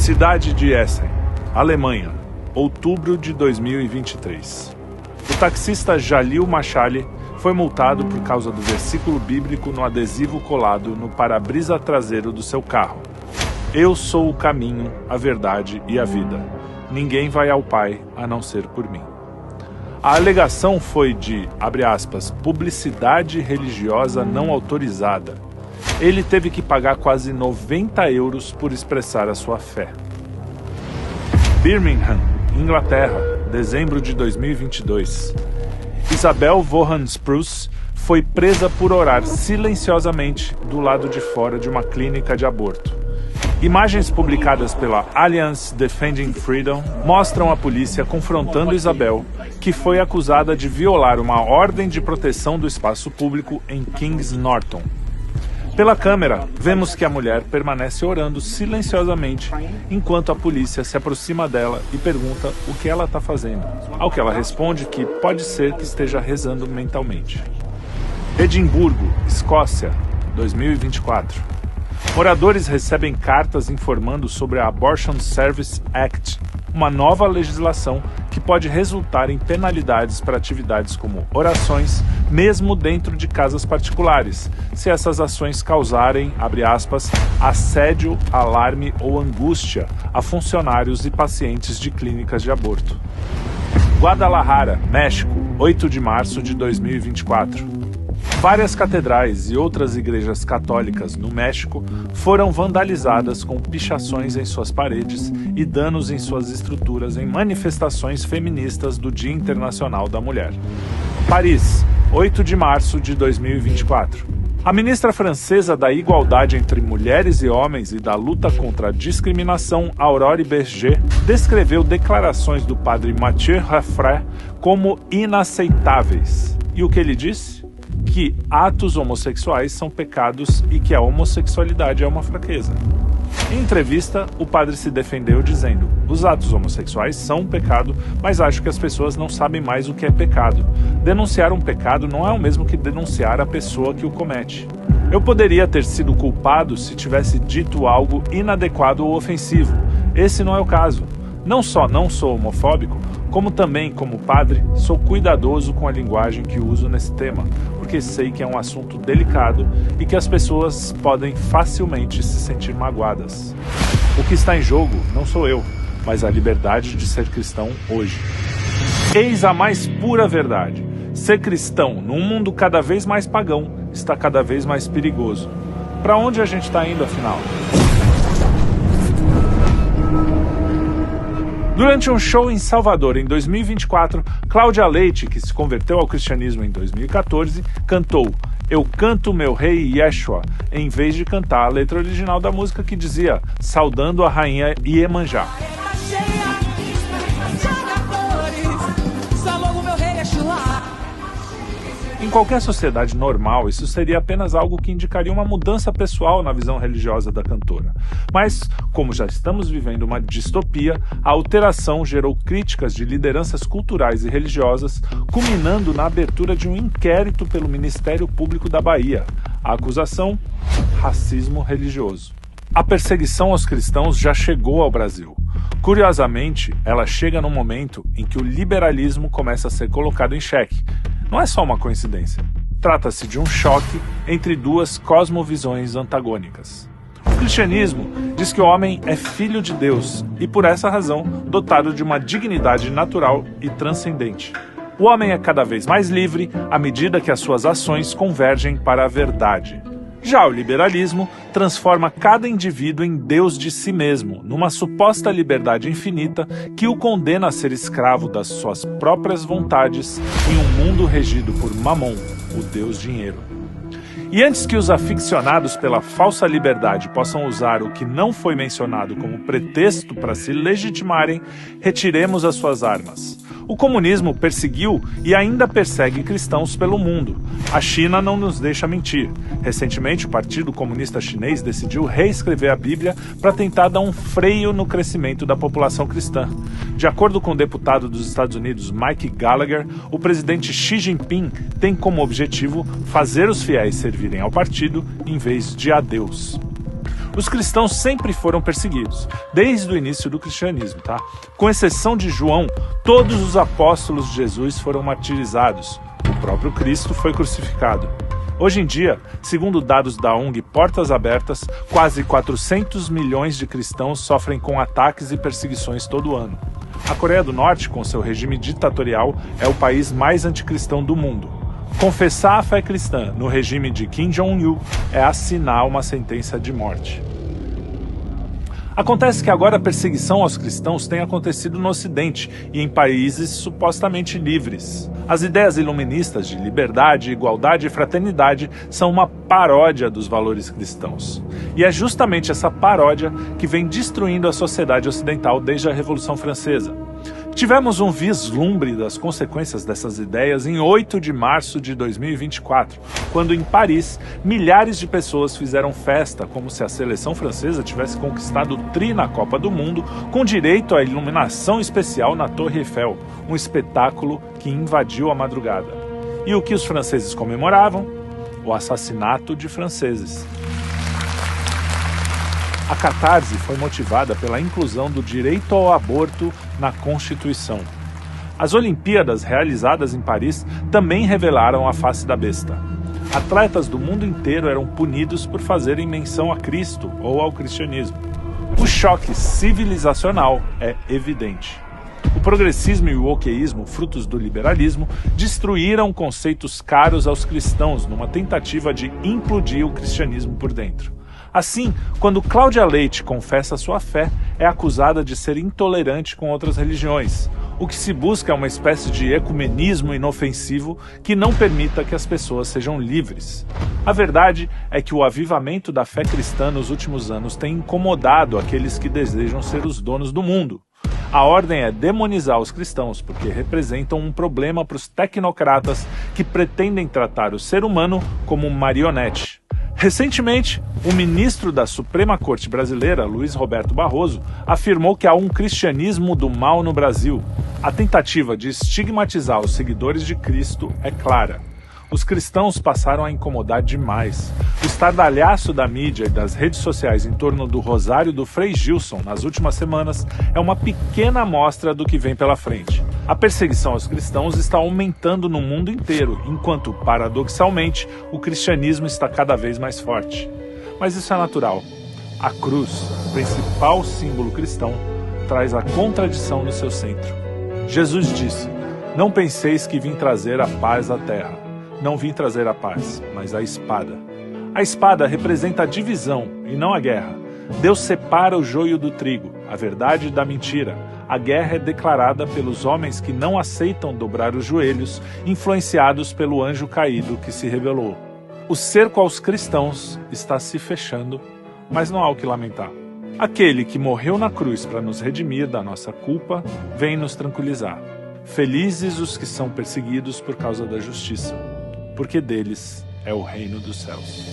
Cidade de Essen, Alemanha, outubro de 2023. O taxista Jalil Machali foi multado por causa do versículo bíblico no adesivo colado no para-brisa traseiro do seu carro. Eu sou o caminho, a verdade e a vida. Ninguém vai ao Pai a não ser por mim. A alegação foi de, abre aspas, publicidade religiosa não autorizada. Ele teve que pagar quase 90 euros por expressar a sua fé. Birmingham, Inglaterra, dezembro de 2022. Isabel Vaughan Spruce foi presa por orar silenciosamente do lado de fora de uma clínica de aborto. Imagens publicadas pela Alliance Defending Freedom mostram a polícia confrontando Isabel, que foi acusada de violar uma ordem de proteção do espaço público em Kings Norton. Pela câmera, vemos que a mulher permanece orando silenciosamente enquanto a polícia se aproxima dela e pergunta o que ela está fazendo, ao que ela responde que pode ser que esteja rezando mentalmente. Edimburgo, Escócia, 2024. Moradores recebem cartas informando sobre a Abortion Service Act, uma nova legislação que pode resultar em penalidades para atividades como orações, mesmo dentro de casas particulares, se essas ações causarem, abre aspas, assédio, alarme ou angústia a funcionários e pacientes de clínicas de aborto. Guadalajara, México, 8 de março de 2024. Várias catedrais e outras igrejas católicas no México foram vandalizadas com pichações em suas paredes e danos em suas estruturas em manifestações feministas do Dia Internacional da Mulher. Paris, 8 de março de 2024. A ministra francesa da Igualdade entre Mulheres e Homens e da Luta contra a Discriminação, Aurore Berger, descreveu declarações do padre Mathieu Raffray como inaceitáveis. E o que ele disse? Que atos homossexuais são pecados e que a homossexualidade é uma fraqueza. Em entrevista, o padre se defendeu dizendo: os atos homossexuais são um pecado, mas acho que as pessoas não sabem mais o que é pecado. Denunciar um pecado não é o mesmo que denunciar a pessoa que o comete. Eu poderia ter sido culpado se tivesse dito algo inadequado ou ofensivo. Esse não é o caso. Não só não sou homofóbico, como também, como padre, sou cuidadoso com a linguagem que uso nesse tema, porque sei que é um assunto delicado e que as pessoas podem facilmente se sentir magoadas. O que está em jogo não sou eu, mas a liberdade de ser cristão hoje. Eis a mais pura verdade. Ser cristão num mundo cada vez mais pagão está cada vez mais perigoso. Para onde a gente está indo, afinal? Durante um show em Salvador em 2024, Cláudia Leite, que se converteu ao cristianismo em 2014, cantou Eu canto meu rei Yeshua, em vez de cantar a letra original da música que dizia Saudando a rainha Iemanjá. Em qualquer sociedade normal, isso seria apenas algo que indicaria uma mudança pessoal na visão religiosa da cantora. Mas, como já estamos vivendo uma distopia, a alteração gerou críticas de lideranças culturais e religiosas, culminando na abertura de um inquérito pelo Ministério Público da Bahia. A acusação? Racismo religioso. A perseguição aos cristãos já chegou ao Brasil. Curiosamente, ela chega num momento em que o liberalismo começa a ser colocado em xeque. Não é só uma coincidência. Trata-se de um choque entre duas cosmovisões antagônicas. O cristianismo diz que o homem é filho de Deus e, por essa razão, dotado de uma dignidade natural e transcendente. O homem é cada vez mais livre à medida que as suas ações convergem para a verdade. Já o liberalismo transforma cada indivíduo em Deus de si mesmo, numa suposta liberdade infinita que o condena a ser escravo das suas próprias vontades em um mundo regido por Mamon, o Deus dinheiro. E antes que os aficionados pela falsa liberdade possam usar o que não foi mencionado como pretexto para se legitimarem, retiremos as suas armas. O comunismo perseguiu e ainda persegue cristãos pelo mundo. A China não nos deixa mentir. Recentemente, o Partido Comunista Chinês decidiu reescrever a Bíblia para tentar dar um freio no crescimento da população cristã. De acordo com o deputado dos Estados Unidos Mike Gallagher, o presidente Xi Jinping tem como objetivo fazer os fiéis servirem ao partido em vez de a Deus. Os cristãos sempre foram perseguidos, desde o início do cristianismo, tá? Com exceção de João, todos os apóstolos de Jesus foram martirizados. O próprio Cristo foi crucificado. Hoje em dia, segundo dados da ONG Portas Abertas, quase 400 milhões de cristãos sofrem com ataques e perseguições todo ano. A Coreia do Norte, com seu regime ditatorial, é o país mais anticristão do mundo. Confessar a fé cristã no regime de Kim Jong-il é assinar uma sentença de morte. Acontece que agora a perseguição aos cristãos tem acontecido no Ocidente e em países supostamente livres. As ideias iluministas de liberdade, igualdade e fraternidade são uma paródia dos valores cristãos. E é justamente essa paródia que vem destruindo a sociedade ocidental desde a Revolução Francesa. Tivemos um vislumbre das consequências dessas ideias em 8 de março de 2024, quando em Paris, milhares de pessoas fizeram festa como se a seleção francesa tivesse conquistado o tri na Copa do Mundo, com direito à iluminação especial na Torre Eiffel, um espetáculo que invadiu a madrugada. E o que os franceses comemoravam? O assassinato de franceses. A catarse foi motivada pela inclusão do direito ao aborto na Constituição. As Olimpíadas realizadas em Paris também revelaram a face da besta. Atletas do mundo inteiro eram punidos por fazerem menção a Cristo ou ao cristianismo. O choque civilizacional é evidente. O progressismo e o wokeísmo, frutos do liberalismo, destruíram conceitos caros aos cristãos numa tentativa de implodir o cristianismo por dentro. Assim, quando Cláudia Leite confessa sua fé, é acusada de ser intolerante com outras religiões. O que se busca é uma espécie de ecumenismo inofensivo que não permita que as pessoas sejam livres. A verdade é que o avivamento da fé cristã nos últimos anos tem incomodado aqueles que desejam ser os donos do mundo. A ordem é demonizar os cristãos porque representam um problema para os tecnocratas que pretendem tratar o ser humano como marionete. Recentemente, o ministro da Suprema Corte Brasileira, Luiz Roberto Barroso, afirmou que há um cristianismo do mal no Brasil. A tentativa de estigmatizar os seguidores de Cristo é clara. Os cristãos passaram a incomodar demais. O estardalhaço da mídia e das redes sociais em torno do Rosário do Frei Gilson nas últimas semanas é uma pequena amostra do que vem pela frente. A perseguição aos cristãos está aumentando no mundo inteiro, enquanto, paradoxalmente, o cristianismo está cada vez mais forte. Mas isso é natural. A cruz, principal símbolo cristão, traz a contradição no seu centro. Jesus disse: "Não penseis que vim trazer a paz à terra. Não vim trazer a paz, mas a espada." A espada representa a divisão e não a guerra. Deus separa o joio do trigo, a verdade da mentira. A guerra é declarada pelos homens que não aceitam dobrar os joelhos, influenciados pelo anjo caído que se rebelou. O cerco aos cristãos está se fechando, mas não há o que lamentar. Aquele que morreu na cruz para nos redimir da nossa culpa, vem nos tranquilizar. Felizes os que são perseguidos por causa da justiça, porque deles é o reino dos céus.